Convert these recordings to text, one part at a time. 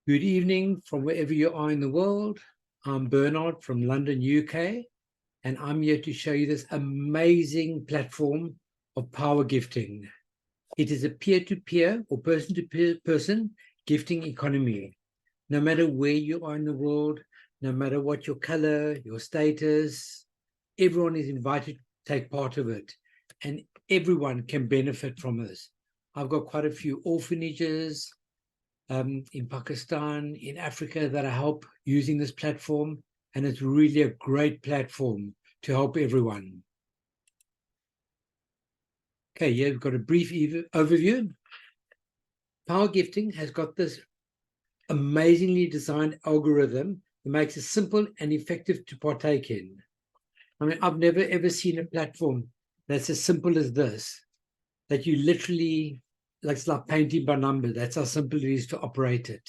Good evening from wherever you are in the world. I'm Bernard from London, UK, and I'm here to show you this amazing platform of power gifting. It is a peer-to-peer or person-to-person gifting economy. No matter where you are in the world, no matter what your color, your status, everyone is invited to take part of it, and everyone can benefit from this. I've got quite a few orphanages, in Pakistan, in Africa, that I help using this platform, and it's really a great platform to help everyone. Okay, yeah, we've got a brief overview. Power Gifting has got this amazingly designed algorithm that makes it simple and effective to partake in. I mean, I've never ever seen a platform that's as simple as this, that you literally, like, it's like painting by number. That's how simple it is to operate it.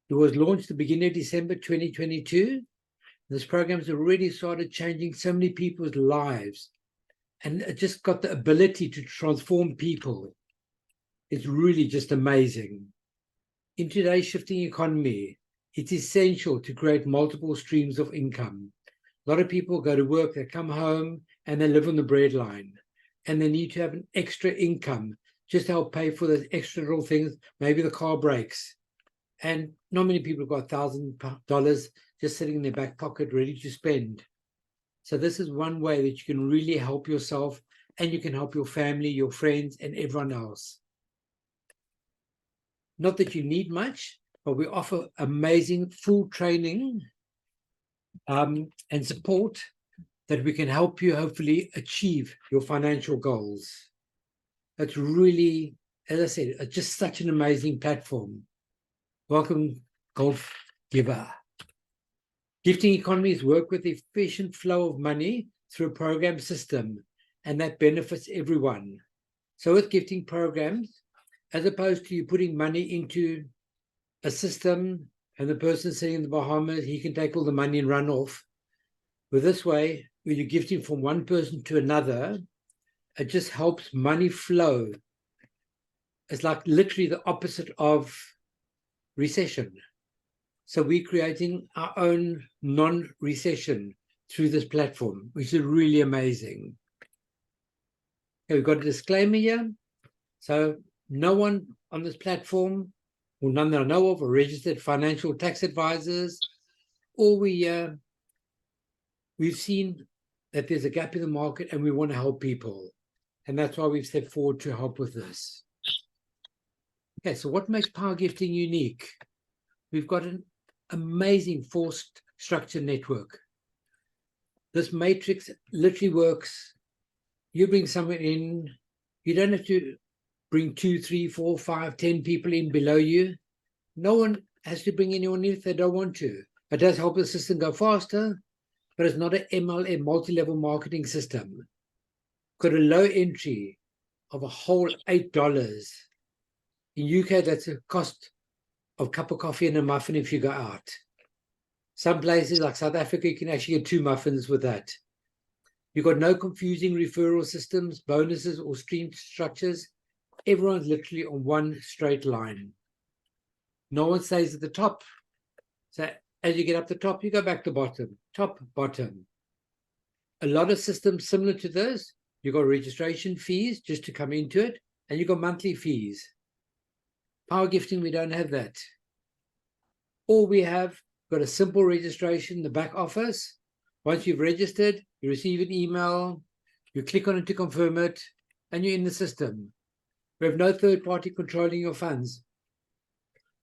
It was launched the beginning of December 2022. This program has already started changing so many people's lives, and it just got the ability to transform people. It's really just amazing. In today's shifting economy, it's essential to create multiple streams of income. A lot of people go to work, they come home, and they live on the breadline, and they need to have an extra income just to help pay for those extra little things. Maybe the car breaks, and not many people have got $1,000 just sitting in their back pocket ready to spend. So this is one way that you can really help yourself, and you can help your family, your friends, and everyone else. Not that you need much, but we offer amazing full training and support that we can help you hopefully achieve your financial goals. It's really, as I said, it's just such an amazing platform. Welcome, Golf Giver. Gifting economies work with the efficient flow of money through a program system, and that benefits everyone. So with gifting programs, as opposed to you putting money into a system and the person sitting in the Bahamas, he can take all the money and run off. With this way, when you're gifting from one person to another, it just helps money flow. It's like literally the opposite of recession. So we're creating our own non-recession through this platform, which is really amazing. Okay, we've got a disclaimer here. So no one on this platform, or none that I know of, are registered financial tax advisors. Or we've seen that there's a gap in the market and we want to help people. And that's why we've stepped forward to help with this. Okay, so what makes power gifting unique? We've got an amazing forced structure network. This matrix literally works. You bring someone in, you don't have to bring 2, 3, 4, 5, 10 people in below you. No one has to bring anyone in if they don't want to. It does help the system go faster, but it's not an MLM, multi-level marketing system. Got a low entry of a whole $8. In UK, that's a cost of a cup of coffee and a muffin if you go out. Some places like South Africa, you can actually get 2 muffins with that. You've got no confusing referral systems, bonuses, or stream structures. Everyone's literally on one straight line. No one stays at the top. So as you get up the top, you go back to bottom, top, bottom. A lot of systems similar to this. You've got registration fees just to come into it, and you've got monthly fees. Power gifting, we don't have that. All we have, got a simple registration in the back office. Once you've registered, you receive an email, you click on it to confirm it, and you're in the system. We have no third party controlling your funds.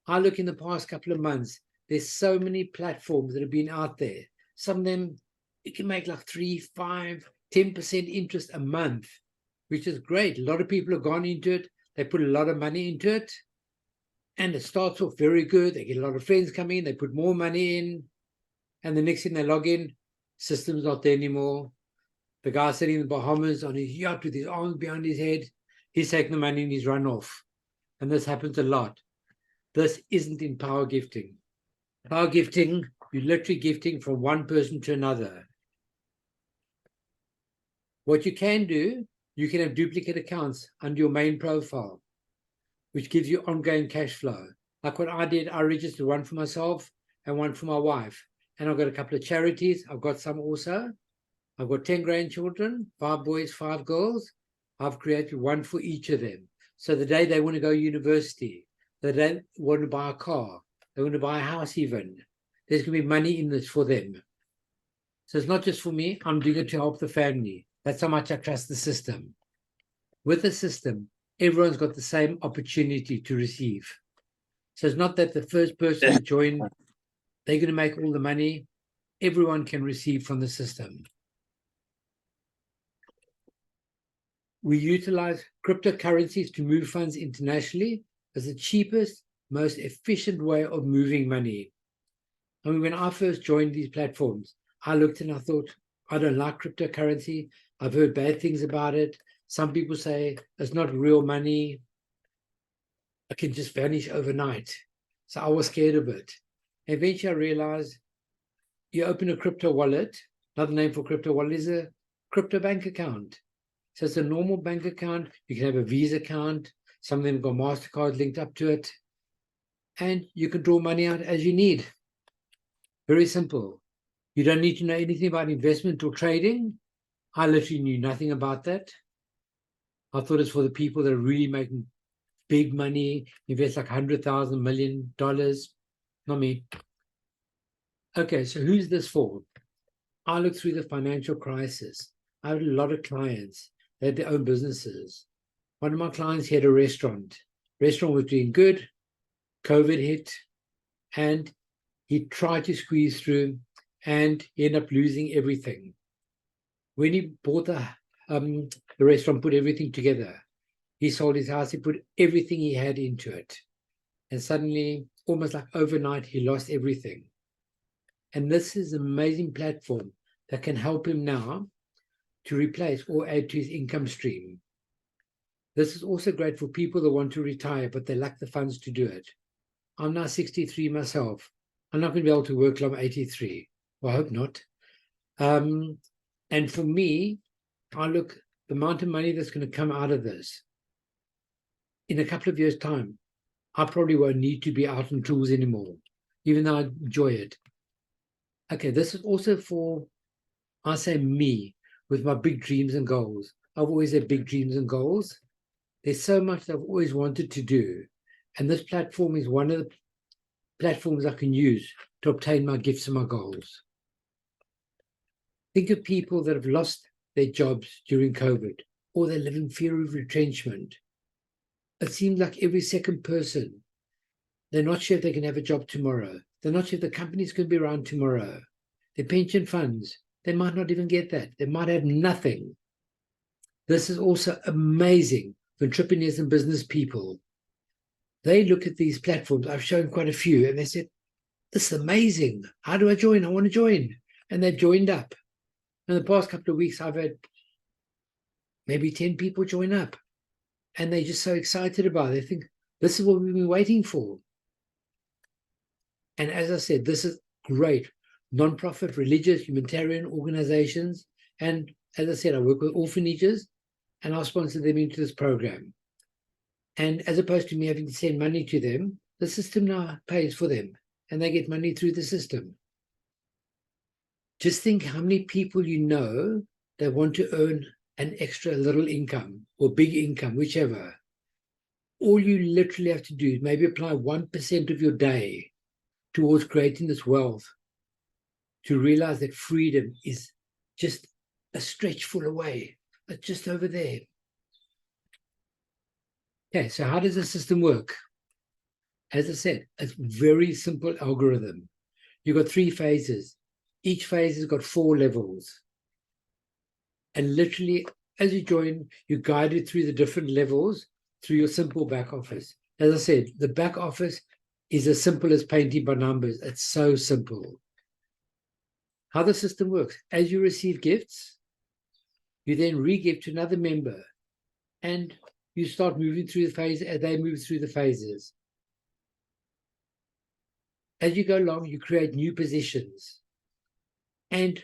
I look in the past couple of months, there's so many platforms that have been out there. Some of them, you can make like 3, 5, 10% interest a month, which is great. A lot of people have gone into it. They put a lot of money into it. And it starts off very good. They get a lot of friends coming in. They put more money in. And the next thing they log in, system's not there anymore. The guy sitting in the Bahamas on his yacht with his arms behind his head, he's taking the money and he's run off. And this happens a lot. This isn't in power gifting. Power gifting, you're literally gifting from one person to another. What you can do, you can have duplicate accounts under your main profile, which gives you ongoing cash flow. Like what I did, I registered one for myself and one for my wife. And I've got a couple of charities. I've got some also. I've got 10 grandchildren, 5 boys, 5 girls. I've created one for each of them. So the day they want to go to university, the day they want to buy a car, they want to buy a house even, there's going to be money in this for them. So it's not just for me, I'm doing it to help the family. That's how much I trust the system. With the system, everyone's got the same opportunity to receive. So it's not that the first person to join, they're going to make all the money. Everyone can receive from the system. We utilize cryptocurrencies to move funds internationally as the cheapest, most efficient way of moving money. I mean, when I first joined these platforms, I looked and I thought, I don't like cryptocurrency. I've heard bad things about it. Some people say it's not real money. It can just vanish overnight. So I was scared of it. Eventually, I realized you open a crypto wallet. Another name for crypto wallet is a crypto bank account. So it's a normal bank account. You can have a Visa account. Some of them got MasterCard linked up to it. And you can draw money out as you need. Very simple. You don't need to know anything about investment or trading. I literally knew nothing about that. I thought it's for the people that are really making big money, invest like $100,000, $1 million. Not me. Okay, so who's this for? I looked through the financial crisis. I had a lot of clients. They had their own businesses. One of my clients, he had a restaurant. Restaurant was doing good. COVID hit, and he tried to squeeze through, and he ended up losing everything. When he bought the restaurant, put everything together, he sold his house, he put everything he had into it. And suddenly, almost like overnight, he lost everything. And this is an amazing platform that can help him now to replace or add to his income stream. This is also great for people that want to retire, but they lack the funds to do it. I'm now 63 myself. I'm not going to be able to work till I'm 83. Well, I hope not. And for me, I look the amount of money that's going to come out of this. In a couple of years' time, I probably won't need to be out on tools anymore, even though I enjoy it. Okay, this is also for, I say me, with my big dreams and goals. I've always had big dreams and goals. There's so much that I've always wanted to do. And this platform is one of the platforms I can use to obtain my gifts and my goals. Think of people that have lost their jobs during COVID, or they live in fear of retrenchment. It seems like every second person, they're not sure if they can have a job tomorrow. They're not sure if the company's going to be around tomorrow. Their pension funds, they might not even get that. They might have nothing. This is also amazing for entrepreneurs and business people. They look at these platforms. I've shown quite a few, and they said, this is amazing. How do I join? I want to join. And they've joined up. In the past couple of weeks, I've had maybe 10 people join up. And they're just so excited about it. They think, this is what we've been waiting for. And as I said, this is great. Non-profit, religious, humanitarian organizations. And as I said, I work with orphanages, and I'll sponsor them into this program. And as opposed to me having to send money to them, the system now pays for them, and they get money through the system. Just think how many people you know that want to earn an extra little income or big income, whichever. All you literally have to do is maybe apply 1% of your day towards creating this wealth, to realize that freedom is just a stretch full away. It's just over there. Okay, so how does the system work? As I said, it's very simple algorithm. You've got 3 phases. Each phase has got 4 levels. And literally, as you join, you're guided through the different levels through your simple back office. As I said, the back office is as simple as painting by numbers. It's so simple. How the system works, as you receive gifts, you then re-gift to another member, and you start moving through the phase as they move through the phases. As you go along, you create new positions, and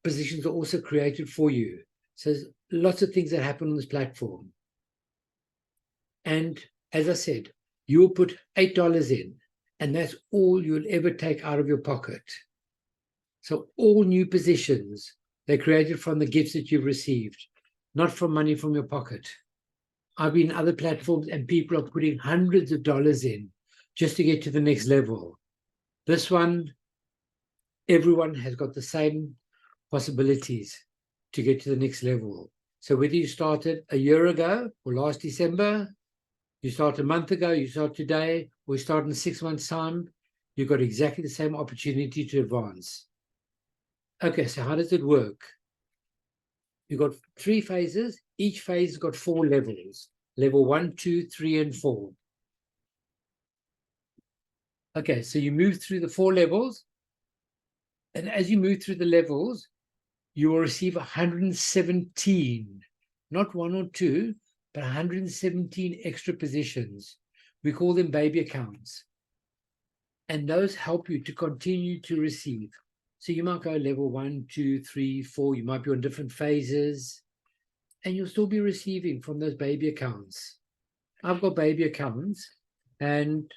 positions are also created for you. So there's lots of things that happen on this platform. And as I said, you will put $8 in, and that's all you'll ever take out of your pocket. So all new positions, they're created from the gifts that you've received, not from money from your pocket. I've been in other platforms and people are putting hundreds of dollars in just to get to the next level. This one, everyone has got the same possibilities to get to the next level. So whether you started a year ago or last December, you start a month ago, you start today, or you start in 6 months' time, you've got exactly the same opportunity to advance. Okay, so how does it work? You've got 3 phases. Each phase has got 4 levels. Level 1, 2, 3, and 4. Okay, so you move through the 4 levels. And as you move through the levels, you will receive 117, not 1 or 2, but 117 extra positions. We call them baby accounts. And those help you to continue to receive. So you might go level 1, 2, 3, 4. You might be on different phases. And you'll still be receiving from those baby accounts. I've got baby accounts. And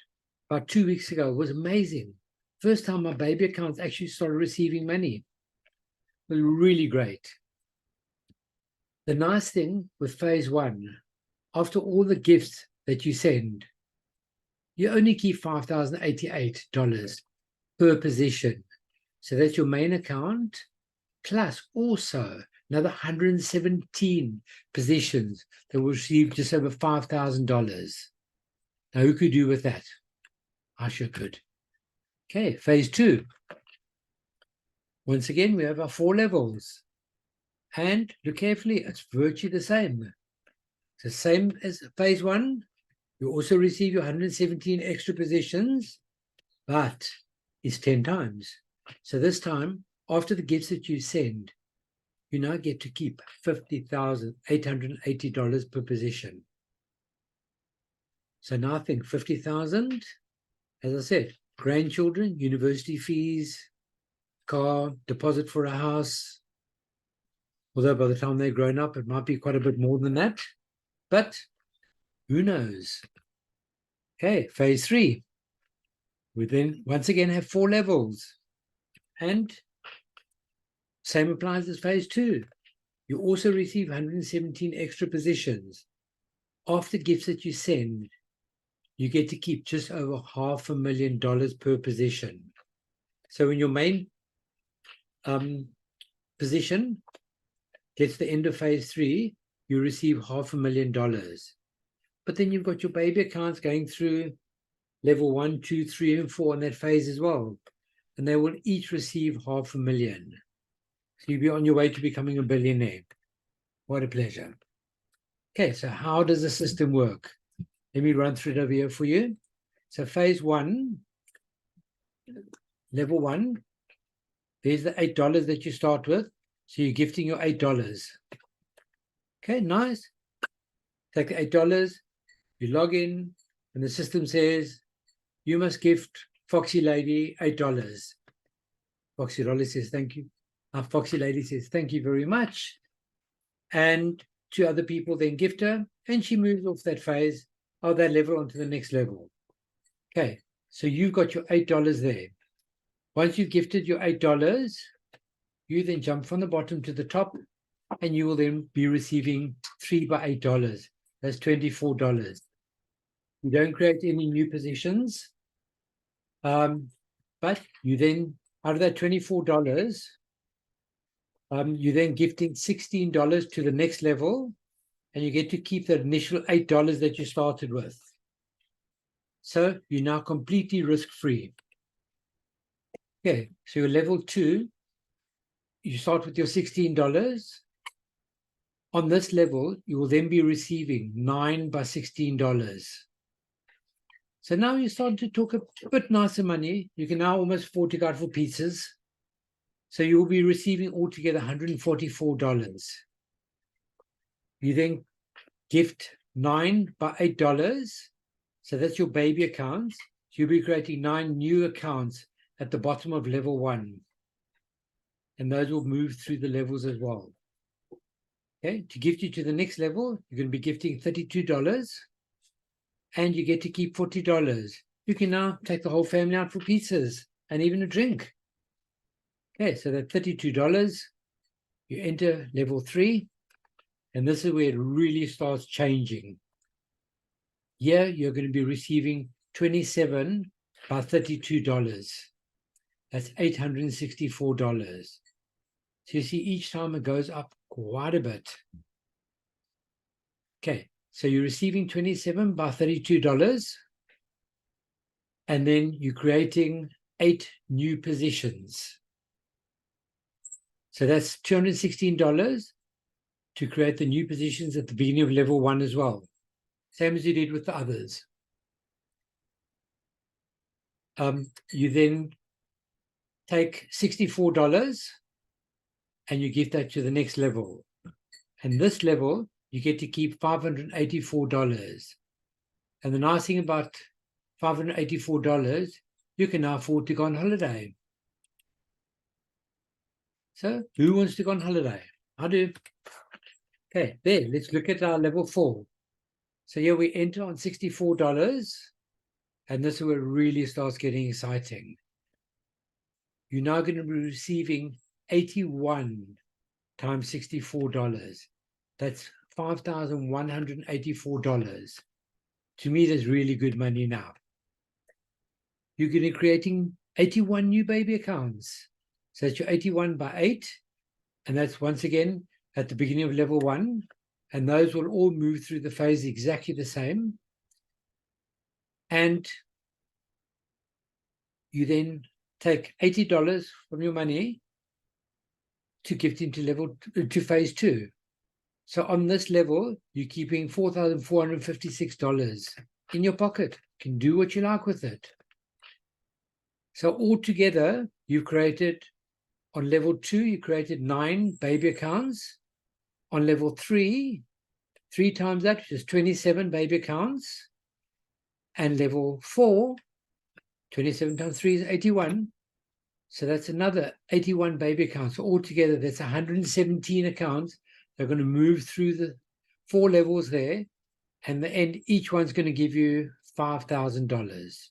about 2 weeks ago, it was amazing. First time my baby accounts actually started receiving money. It was really great. The nice thing with phase 1, after all the gifts that you send, you only keep $5,088 per position. So that's your main account, plus also another 117 positions that will receive just over $5,000. Now, who could do with that? I sure could. Okay, phase 2. Once again, we have our 4 levels. And look carefully, it's virtually the same. It's the same as phase 1. You also receive your 117 extra positions, but it's 10 times. So this time, after the gifts that you send, you now get to keep $50,880 per position. So now I think 50,000, as I said, grandchildren, university fees, car, deposit for a house. Although by the time they're grown up, it might be quite a bit more than that. But who knows? Okay, phase 3. We then once again have 4 levels. And same applies as phase 2. You also receive 117 extra positions. After gifts that you send, you get to keep just over $500,000 per position. So when your main position gets to the end of phase 3, you receive $500,000. But then you've got your baby accounts going through level 1, 2, 3, and 4 in that phase as well. And they will each receive $500,000. So you'll be on your way to becoming a billionaire. What a pleasure. Okay, so how does the system work? Let me run through it over here for you. So phase 1, level 1, there's the $8 that you start with. So you're gifting your $8. Okay, nice. Take the $8, you log in, and the system says, you must gift Foxy Lady $8. Foxy Lady says, thank you. Foxy Lady says, thank you very much. And 2 other people then gift her, and she moves off that phase of that level onto the next level. Okay, so you've got your $8 there. Once you've gifted your $8, you then jump from the bottom to the top, and you will then be receiving 3 by $8. That's $24. You don't create any new positions, but you then, out of that $24, you then gifting $16 to the next level, and you get to keep that initial $8 that you started with. So you're now completely risk-free. Okay, so your level 2, you start with your $16. On this level, you will then be receiving 9 by $16. So now you're starting to talk a bit nicer money. You can now almost afford to go out for pizzas. So you will be receiving altogether $144. You then gift 9 by $8. So that's your baby accounts. So you'll be creating 9 new accounts at the bottom of level 1. And those will move through the levels as well. Okay, to gift you to the next level, you're going to be gifting $32. and you get to keep $40. You can now take the whole family out for pizzas and even a drink. Okay, so that's $32. You enter level 3, and this is where it really starts changing. Here, you're going to be receiving 27 by $32. That's $864. So you see, each time it goes up quite a bit. Okay, so you're receiving 27 by $32, and then you're creating 8 new positions. So that's $216 to create the new positions at the beginning of level 1 as well. Same as you did with the others. You then take $64 and you give that to the next level. And this level, you get to keep $584. And the nice thing about $584, you can now afford to go on holiday. So who wants to go on holiday? I do. Okay, there, let's look at our level 4. So here we enter on $64, and this is where it really starts getting exciting. You're now going to be receiving 81 times $64. That's $5,184. To me, that's really good money now. You're going to be creating 81 new baby accounts. So that's your 81 by 8, and that's once again at the beginning of level 1, and those will all move through the phase exactly the same. And you then take $80 from your money to gift into phase 2. So on this level, you're keeping $4,456 in your pocket. You can do what you like with it. So altogether, you've created, on level 2, you created 9 baby accounts. On level 3, 3 times that, which is 27 baby accounts. And level 4, 27 times 3 is 81. So that's another 81 baby accounts. So altogether, that's 117 accounts. They're going to move through the 4 levels there. And the end, each one's going to give you $5,000.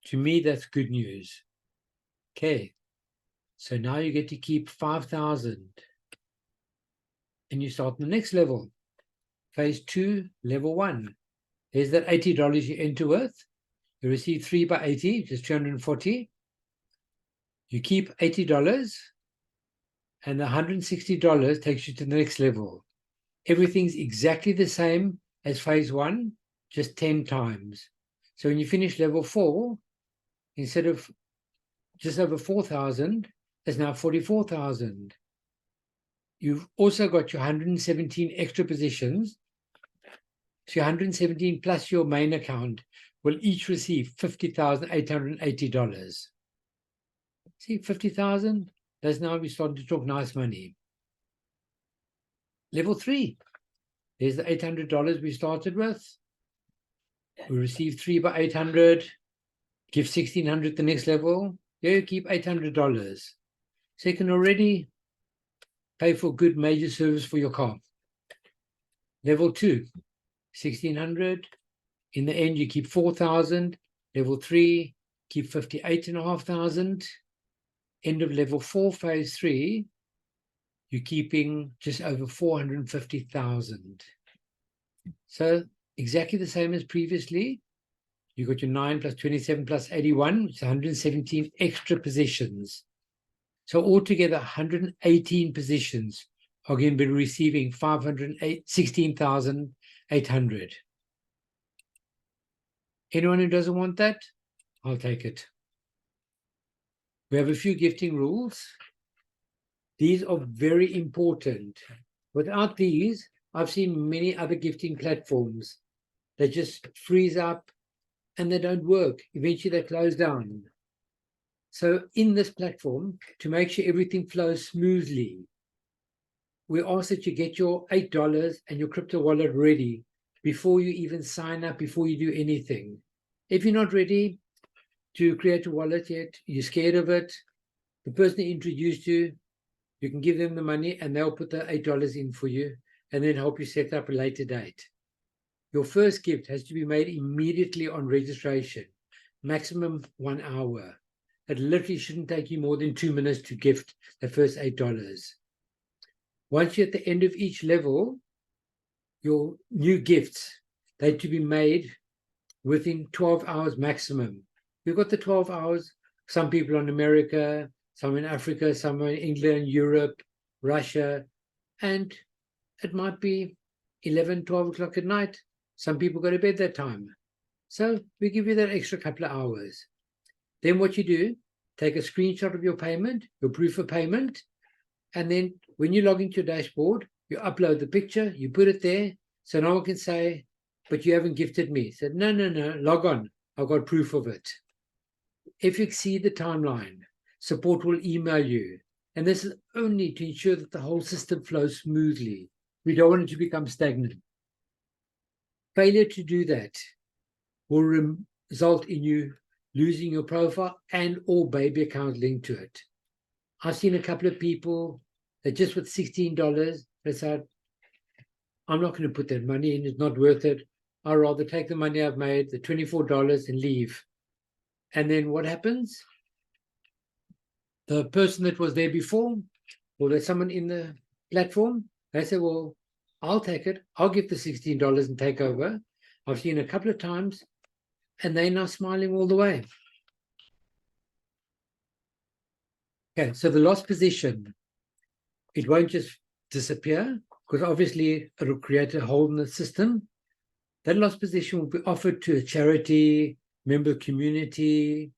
To me, that's good news. Okay. So now you get to keep 5,000. And you start the next level. Phase 2, level 1. There's that $80 you enter with. You receive 3 by 80, which is 240. You keep $80, and the $160 takes you to the next level. Everything's exactly the same as phase 1, just 10 times. So when you finish level 4, instead of just over 4,000, there's now 44,000. You've also got your 117 extra positions. So your 117 plus your main account will each receive $50,880. See, 50,000, that's now we're starting to talk nice money. Level 3, there's the $800 we started with. We receive 3 by 800, give 1,600 the next level. Here you keep $800. So you can already pay for good major service for your car. Level 2, 1,600. In the end, you keep 4,000. Level 3, keep 58,500. End of level 4, phase 3, you're keeping just over 450,000. So exactly the same as previously. You got your 9 plus 27 plus 81, which is 117 extra positions. So altogether, 118 positions are going to be receiving 16,800. Anyone who doesn't want that, I'll take it. We have a few gifting rules. These are very important. Without these, I've seen many other gifting platforms that just freeze up and they don't work. Eventually they close down. So in this platform, to make sure everything flows smoothly, we ask that you get your $8 and your crypto wallet ready before you even sign up, before you do anything. If you're not ready to create a wallet yet, you're scared of it, the person that introduced you, you can give them the money and they'll put the $8 in for you and then help you set up a later date. Your first gift has to be made immediately on registration, maximum 1 hour. It literally shouldn't take you more than 2 minutes to gift the first $8. Once you're at the end of each level, your new gifts, they're to be made within 12 hours maximum. You've got the 12 hours, some people in America, some in Africa, some in England, Europe, Russia, and it might be 11, 12 o'clock at night. Some people go to bed that time. So we give you that extra couple of hours. Then what you do, take a screenshot of your payment, your proof of payment, and then when you log into your dashboard, you upload the picture, you put it there, so no one can say, but you haven't gifted me. Said, no, log on. I've got proof of it. If you exceed the timeline, support will email you. And this is only to ensure that the whole system flows smoothly. We don't want it to become stagnant. Failure to do that will result in you losing your profile and or baby account linked to it. I've seen a couple of people that just with $16, they said, I'm not going to put that money in, it's not worth it. I'd rather take the money I've made, the $24, and leave. And then what happens? The person that was there before, or there's someone in the platform, they say, well, I'll take it. I'll give the $16 and take over. I've seen a couple of times, and they're now smiling all the way. Okay, so the lost position, it won't just disappear, because obviously it'll create a hole in the system. That lost position will be offered to a charity, member community,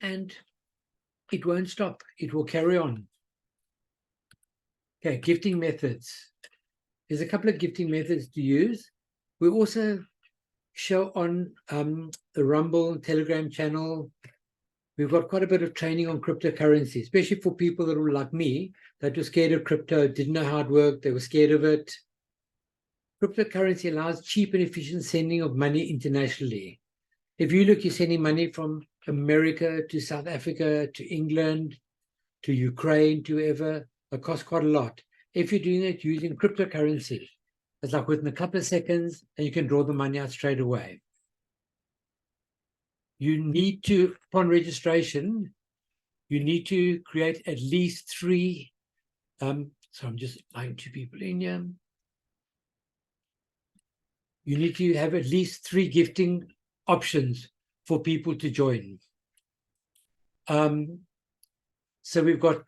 and it won't stop. It will carry on. Okay, gifting methods. There's a couple of gifting methods to use. We also show on the Rumble Telegram channel. We've got quite a bit of training on cryptocurrency, especially for people that were like me, that were scared of crypto, didn't know how it worked, they were scared of it. Cryptocurrency allows cheap and efficient sending of money internationally. If you look, you're sending money from America to South Africa, to England, to Ukraine, to wherever, it costs quite a lot. If you're doing it using cryptocurrency, it's like within a couple of seconds, and you can draw the money out straight away. You need to, upon registration, you need to create at least 3, so I'm just lying to people in here. You need to have at least 3 gifting options for people to join. So we've got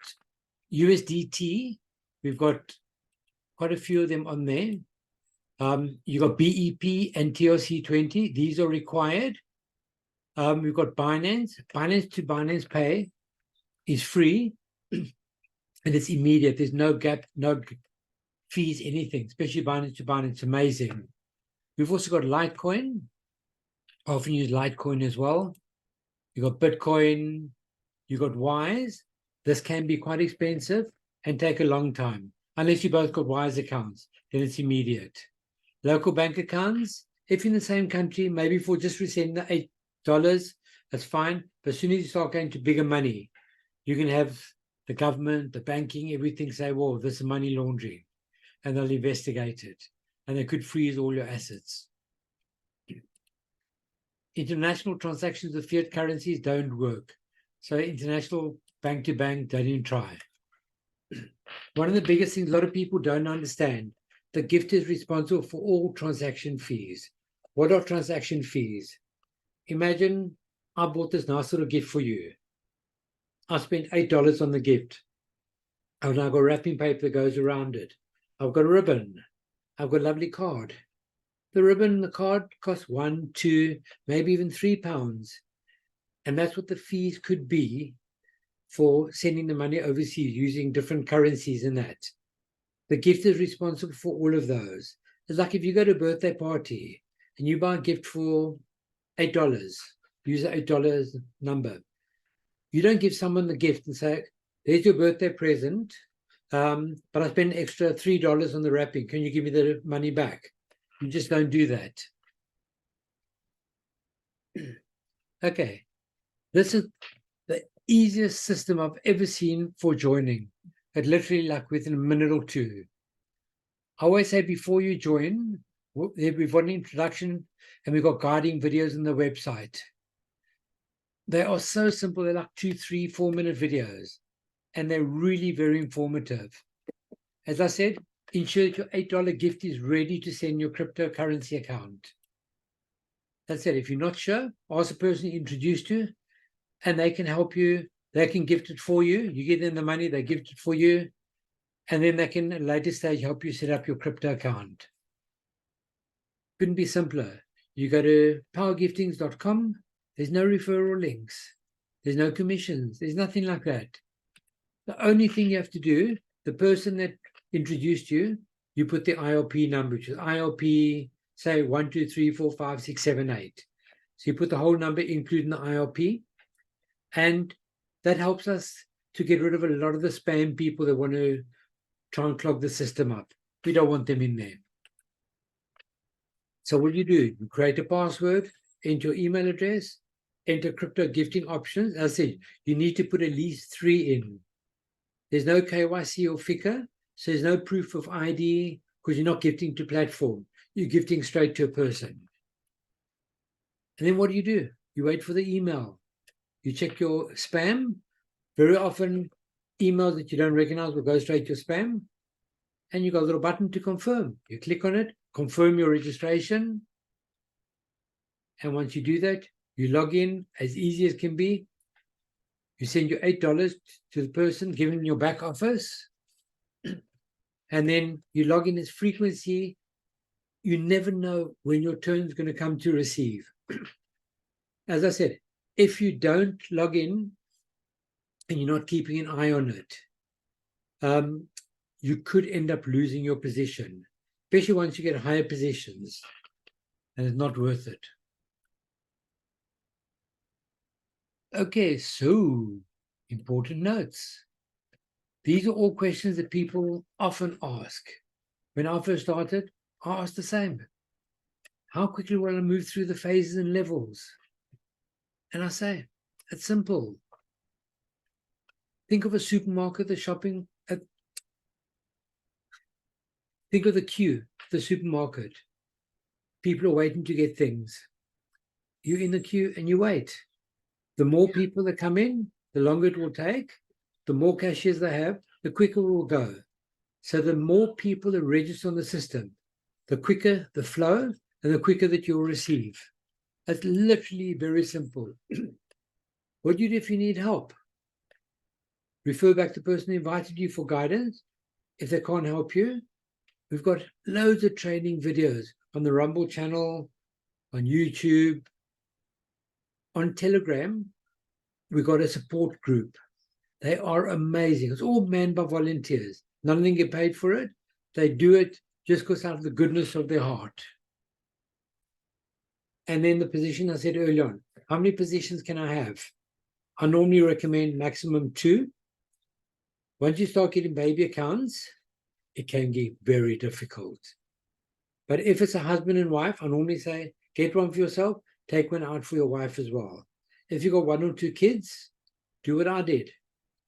USDT, we've got quite a few of them on there. You've got BEP and TRC20, these are required. We've got Binance. Binance to Binance Pay is free and it's immediate. There's no gap, no fees, anything, especially Binance to Binance. It's amazing. We've also got Litecoin. I often use Litecoin as well. You've got Bitcoin, you've got Wise. This can be quite expensive and take a long time. Unless you both got Wise accounts, then it's immediate. Local bank accounts, if you're in the same country, maybe for just resending the $8, that's fine. But as soon as you start going to bigger money, you can have the government, the banking, everything say, well, this is money laundering. And they'll investigate it. And they could freeze all your assets. International transactions with fiat currencies don't work. So international bank-to-bank, don't even try. One of the biggest things a lot of people don't understand, the gift is responsible for all transaction fees. What are transaction fees? Imagine I bought this nice little gift for you. I spent $8 on the gift. I've now got wrapping paper that goes around it. I've got a ribbon. I've got a lovely card. The ribbon and the card cost £1, £2, maybe even £3. And that's what the fees could be for sending the money overseas using different currencies and that. The gift is responsible for all of those. It's like if you go to a birthday party and you buy a gift for $8, use the $8 number. You don't give someone the gift and say, there's your birthday present, but I spent an extra $3 on the wrapping. Can you give me the money back? You just don't do that. Okay, this is the easiest system I've ever seen for joining. It literally like within a minute or two. I always say before you join, We've got an introduction and we've got guiding videos on the website. They are so simple. They're like 2, 3, 4-minute videos, and they're really very informative. As I said, ensure that your $8 gift is ready to send your cryptocurrency account. That's it. If you're not sure, ask the person you introduced to, and they can help you. They can gift it for you. You give them the money, they gift it for you, and then they can, at a later stage, help you set up your crypto account. Couldn't be simpler. You go to powergiftings.com. There's no referral links. There's no commissions. There's nothing like that. The only thing you have to do, the person that introduced you, you put the ILP number, which is ILP, say 1, 2, 3, 4, 5, 6, 7, 8. So you put the whole number, including the ILP, and that helps us to get rid of a lot of the spam people that want to try and clog the system up. We don't want them in there. So what do? You create a password, enter your email address, enter crypto gifting options. As I said, you need to put at least 3 in. There's no KYC or FICA, so there's no proof of ID because you're not gifting to platform. You're gifting straight to a person. And then what do? You wait for the email. You check your spam. Very often, emails that you don't recognize will go straight to your spam. And you've got a little button to confirm. You click on it, confirm your registration. And once you do that, you log in as easy as can be. You send your $8 to the person, give him your back office. And then you log in as frequency. You never know when your turn is going to come to receive. As I said, if you don't log in and you're not keeping an eye on it, you could end up losing your position, especially once you get higher positions, and it's not worth it. Okay, so important notes. These are all questions that people often ask. When I first started, I asked the same. How quickly will I move through the phases and levels? And I say, it's simple. Think of a supermarket, the shopping. Think of the queue, the supermarket. People are waiting to get things. You're in the queue and you wait. The more people that come in, the longer it will take. The more cashiers they have, the quicker it will go. So the more people that register on the system, the quicker the flow and the quicker that you'll receive. It's literally very simple. What do you do if you need help? Refer back to the person who invited you for guidance. If they can't help you, we've got loads of training videos on the Rumble channel, on YouTube, on Telegram. We've got a support group. They are amazing. It's all manned by volunteers. None of them get paid for it. They do it just because out of the goodness of their heart. And then the position I said earlier on, how many positions can I have? I normally recommend maximum 2. Once you start getting baby accounts, it can get very difficult. But if it's a husband and wife, I normally say, get one for yourself, take one out for your wife as well. If you've got 1 or 2 kids, do what I did.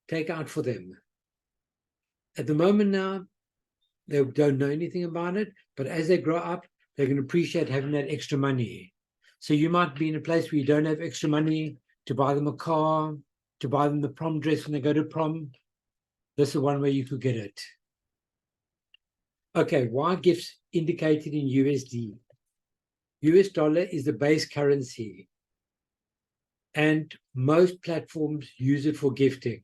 Take out for them. At the moment now, they don't know anything about it, but as they grow up, they're going to appreciate having that extra money. So you might be in a place where you don't have extra money to buy them a car, to buy them the prom dress when they go to prom. This is one way you could get it. Okay, why gifts indicated in USD? US dollar is the base currency, and most platforms use it for gifting.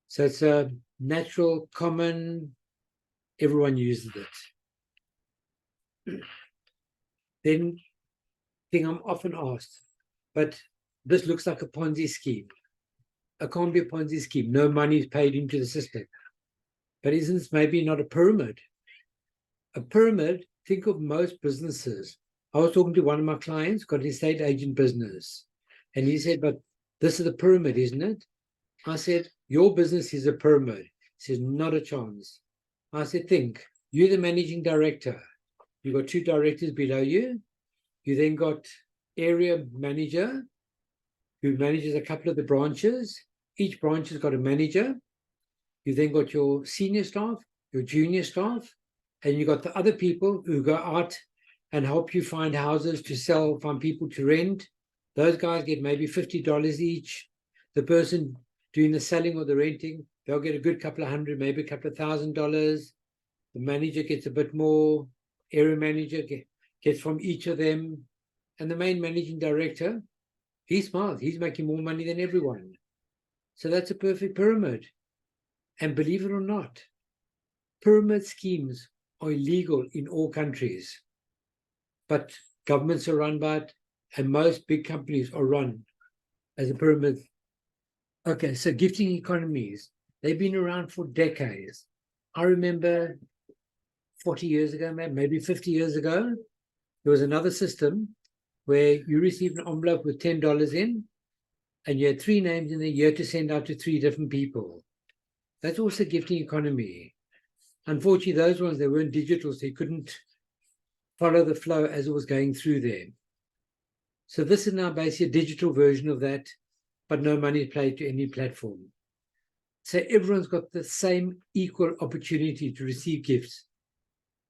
So it's a natural, common, everyone uses it. Then, thing I'm often asked, but this looks like a Ponzi scheme. It can't be a Ponzi scheme. No money is paid into the system. But isn't this maybe not a pyramid? A pyramid, think of most businesses. I was talking to one of my clients, got an estate agent business. And he said, but this is a pyramid, isn't it? I said, your business is a pyramid. He says, not a chance. I said, think, you're the managing director. You've got 2 directors below you. You then got area manager who manages a couple of the branches. Each branch has got a manager. You then got your senior staff, your junior staff, and you got the other people who go out and help you find houses to sell, find people to rent. Those guys get maybe $50 each. The person doing the selling or the renting, they'll get a good couple of hundred, maybe a couple of $1,000. The manager gets a bit more. Area manager gets from each of them. And the main managing director, he's smart. He's making more money than everyone. So that's a perfect pyramid. And believe it or not, pyramid schemes are illegal in all countries. But governments are run by it, and most big companies are run as a pyramid. Okay, so gifting economies, they've been around for decades. I remember 40 years ago, maybe 50 years ago, there was another system where you received an envelope with $10 in, and you had 3 names in the year to send out to 3 different people. That's also gifting economy. Unfortunately, those ones, they weren't digital, so you couldn't follow the flow as it was going through there. So this is now basically a digital version of that, but no money paid to any platform. So everyone's got the same equal opportunity to receive gifts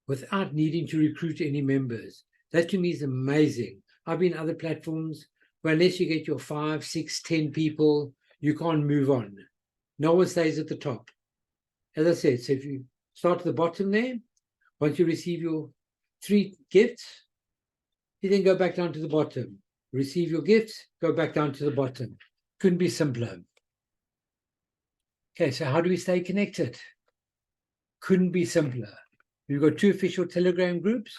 without needing to recruit any members. That to me is amazing. I've been other platforms where unless you get your 5, 6, 10 people, you can't move on. No one stays at the top. As I said, so if you start at the bottom there, once you receive your 3 gifts, you then go back down to the bottom. Receive your gifts, go back down to the bottom. Couldn't be simpler. Okay, so how do we stay connected? Couldn't be simpler. We've got 2 official Telegram groups.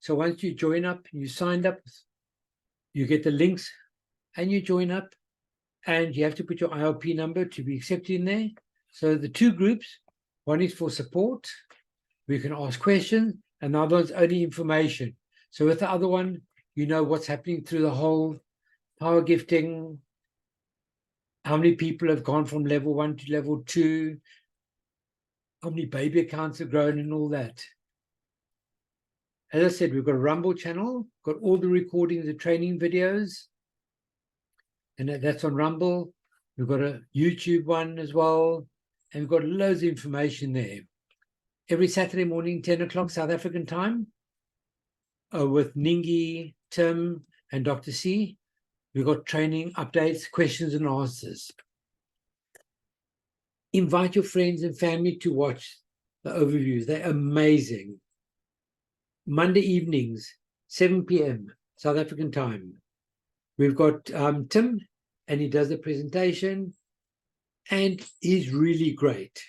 So once you join up, you signed up, you get the links and you join up, and you have to put your ILP number to be accepted in there. So the 2 groups, one is for support, we can ask questions, and the other one's only information. So with the other one, you know what's happening through the whole power gifting, how many people have gone from level 1 to level 2, how many baby accounts have grown and all that. As I said, we've got a Rumble channel, got all the recordings, the training videos, and that's on Rumble. We've got a YouTube one as well, and we've got loads of information there. Every Saturday morning, 10 o'clock South African time, with Ningi, Tim, and Dr. C, we've got training updates, questions and answers. Invite your friends and family to watch the overviews. They're amazing. Monday evenings, 7 p.m. South African time. We've got Tim, and he does the presentation, and he's really great.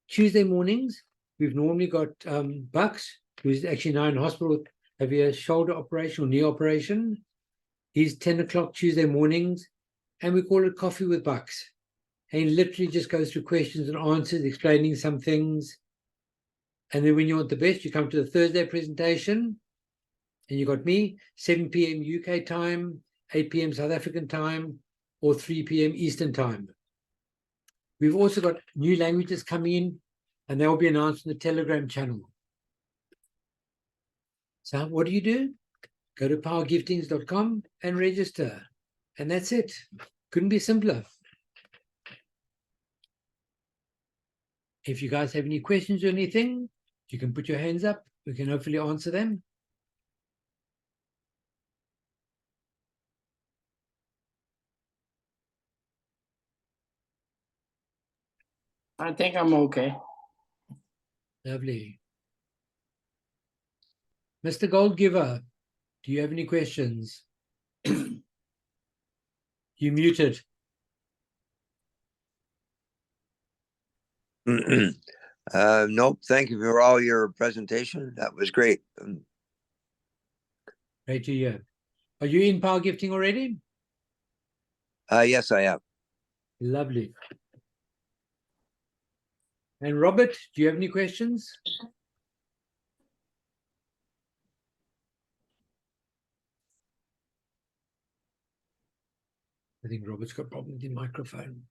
Tuesday mornings, we've normally got Bucks, who's actually now in hospital, having a shoulder operation or knee operation. He's 10 o'clock Tuesday mornings, and we call it Coffee with Bucks. And he literally just goes through questions and answers, explaining some things. And then when you want the best, you come to the Thursday presentation, and you got me, 7 p.m. UK time, 8 p.m. South African time, or 3 p.m. Eastern time. We've also got new languages coming in, and they'll be announced in the Telegram channel. So what do? Go to powergiftings.com and register. And that's it. Couldn't be simpler. If you guys have any questions or anything, you can put your hands up. We can hopefully answer them. I think I'm okay. Lovely. Mr. Gold Giver, do you have any questions? You muted. Nope. Thank you for all your presentation. That was great. Great to hear. Are you in power gifting already? Yes, I am. Lovely. And Robert, do you have any questions? I think Robert's got problems with the microphone.